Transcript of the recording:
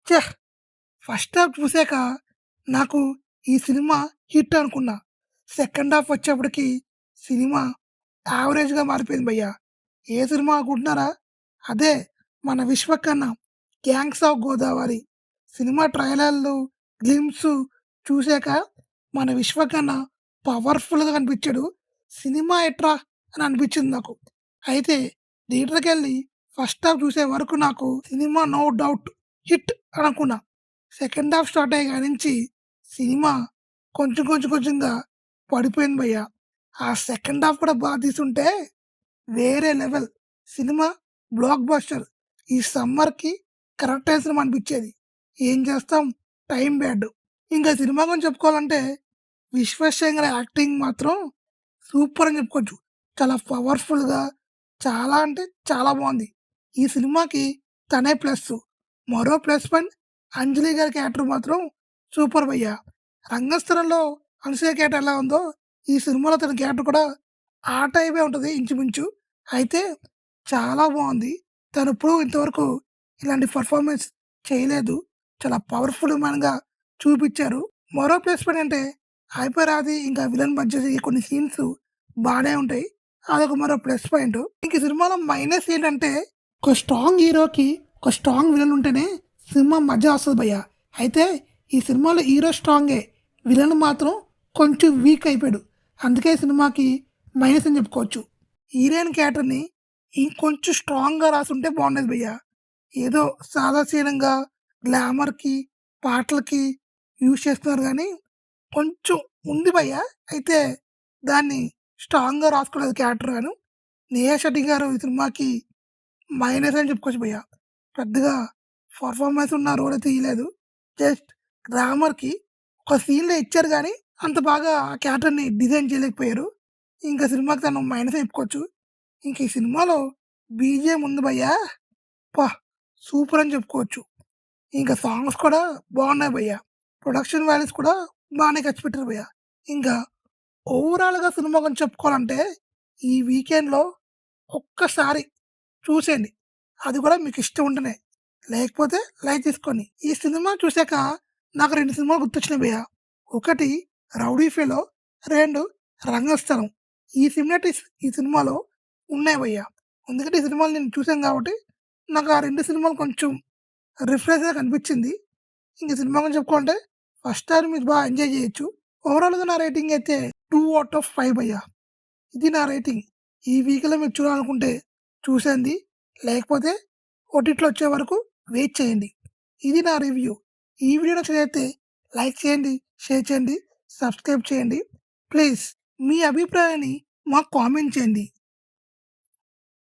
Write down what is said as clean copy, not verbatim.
ఛ! First half చూసాక నాకు ఈ సినిమా హిట్ అనుకున్నా. సెకండ్ హాఫ్ వచ్చేప్పటికి సినిమా యావరేజ్‌గా మారిపోయింది భయ్యా. ఏ సినిమా అనుకుంటున్నారా? అదే మన 'Vishwakarma gangs of Godavari' cinema ట్రైలర్లు, గ్లింప్సు చూసాక మన 'విశ్వకర్మ' పవర్‌ఫుల్‌గా కనిపించాడు. సినిమా ఎట్రా అని అనిపించింది నాకు. అయితే థియేటర్‌కెళ్ళి ఫస్ట్ హాఫ్ చూసే వరకు నాకు సినిమా నో డౌట్ హిట్ అని అనుకున్నా. సెకండ్ హాఫ్ స్టార్ట్ అయ్యే కాడ్నుంచి సినిమా కొంచెంగా పడిపోయింది భయ్యా. ఆ సెకండ్ హాఫ్ కూడా తీసుంటే వేరే లెవెల్. Cinema block buster. ఈ సమ్మర్‌కి కరెక్ట్ అయిన సినిమా అనిపిచ్చేది. ఏం చేస్తాం టైం బ్యాడ్. ఇంకా సినిమా గురించి చెప్పుకోవాలంటే 'విశ్వశేఖర్' యాక్టింగ్ మాత్రం సూపర్ అని చెప్పుకోవచ్చు. చాలా పవర్‌ఫుల్‌గా చాలా అంటే చాలా బావుంది. ఈ సినిమాకి తనే ప్లస్సు. మరో ప్లస్ పాయింట్ అంజలి గారి క్యారెక్టర్ మాత్రం సూపర్ భయ్యా. 'రంగస్థలంలో' అనసూయ క్యారెక్టర్ ఎలా ఉందో ఈ సినిమాలో తన క్యారెక్టర్ కూడా ఆ టైపే ఉంటది ఇంచుమించు. అయితే చాలా బావుంది. తనెప్పుడూ ఇంతవరకు ఇలాంటి పెర్ఫార్మన్స్ చేయలేదు. చాలా పవర్‌ఫుల్ మ్యాన్‌గా చూపిచ్చారు. మరో ప్లస్ పాయింట్ అంటే హైపర్ ఆది ఇంకా విలన్ మధ్య కొన్ని సీన్స్ బానే ఉంటాయి. అదొక మరో ప్లస్ పాయింట్. ఇంక ఈ సినిమాలో మైనస్ ఏంటంటే ఒక స్ట్రాంగ్ హీరోకి ఒక స్ట్రాంగ్ విలన్ ఉంటేనే సినిమా మజా వస్తది భయ్యా. అయితే ఈ సినిమాలో హీరో స్ట్రాంగే. విలన్ మాత్రం కొంచెం వీక్ అయిపోయాడు. అందుకే ఈ సినిమాకి మైనస్ అని చెప్పుకోవచ్చు. హీరోయిన్ క్యారెక్టర్‌ని ఇంకొంచెం స్ట్రాంగ్‌గా రాసుంటే బాగుండేది భయ్యా. ఏదో సాదాసీనంగా గ్లామర్‌కి, పాటలకి యూజ్ చేస్తున్నారు గానీ కొంచెం ఉంది భయ్యా. అయితే దాన్ని స్ట్రాంగ్‌గా రాసుకోలేదు క్యారెక్టర్ గాను. నేహా శెట్టి గారు ఈ సినిమాకి మైనస్ అని చెప్పుకోవచ్చు భయ్యా. పెద్దగా పెర్ఫార్మన్స్ ఉన్న రోల్ అయితే ఇయలేదు. జస్ట్ గ్లామర్‌కి ఒక సీన్‌లో ఇచ్చారు గానీ, అంత బాగా ఆ క్యారెక్టర్‌ని డిజైన్ చేయలేకపోయారు. ఇంక సినిమాకి తను మైనస్ అని చెప్పుకోవచ్చు. ఇంక ఈ సినిమాలో బీజీఎం ఉంది భయ్యా! అబ్బా! సూపర్ అని చెప్పుకోవచ్చు. ఇంకా సాంగ్స్ కూడా బాగున్నాయి భయ్యా. ప్రొడక్షన్ వాల్యూస్ కూడా బానే ఖర్చు పెట్టారు భయ్యా. ఇంకా ఓవరాల్‌గా సినిమా గురించి చెప్పుకోవాలంటే, ఈ వీకెండ్‌లో ఒక్కసారి చూసేయండి. అది కూడా మీకిష్టం ఉంటేనే. లేకపోతే లైట్ తీసుకోండి. ఈ సినిమా చూసాక నాకు 2 సినిమాలు గుర్తొచ్చినాయి భయ్యా. ఒకటి 'రౌడీ ఫెలో', 2 'రంగస్థలం'. ఈ సినిమాలో ఉన్నాయి భయ్యా. ఎందుకంటే ఈ సినిమాలు నేను చూసాను కాబట్టి, నాకు ఆ 2 సినిమాలు కొంచెం రిఫ్రెష్‌గా కనిపించింది. ఇంక సినిమా గురించి చెప్పుకోవాలంటే ఫస్ట్ హాఫ్ మీరు ఎంజాయ్ చేయొచ్చు. ఓవరాల్‌గా నా రేటింగ్ అయితే 2 ఔట్ ఆఫ్ 5 భయ్యా. ఇది నా రేటింగ్. ఈ వీక్‌లో మీరు చూడాలనుకుంటే చూసేయండి. లేకపోతే ఓటీటీలో వచ్చే వరకు వెయిట్ చేయండి. ఇది నా రివ్యూ. ఈ వీడియో నచ్చినట్లయితే లైక్ చేయండి, షేర్ చేయండి, సబ్స్క్రైబ్ చేయండి. ప్లీజ్ మీ అభిప్రాయాన్ని మాకు కామెంట్ చేయండి.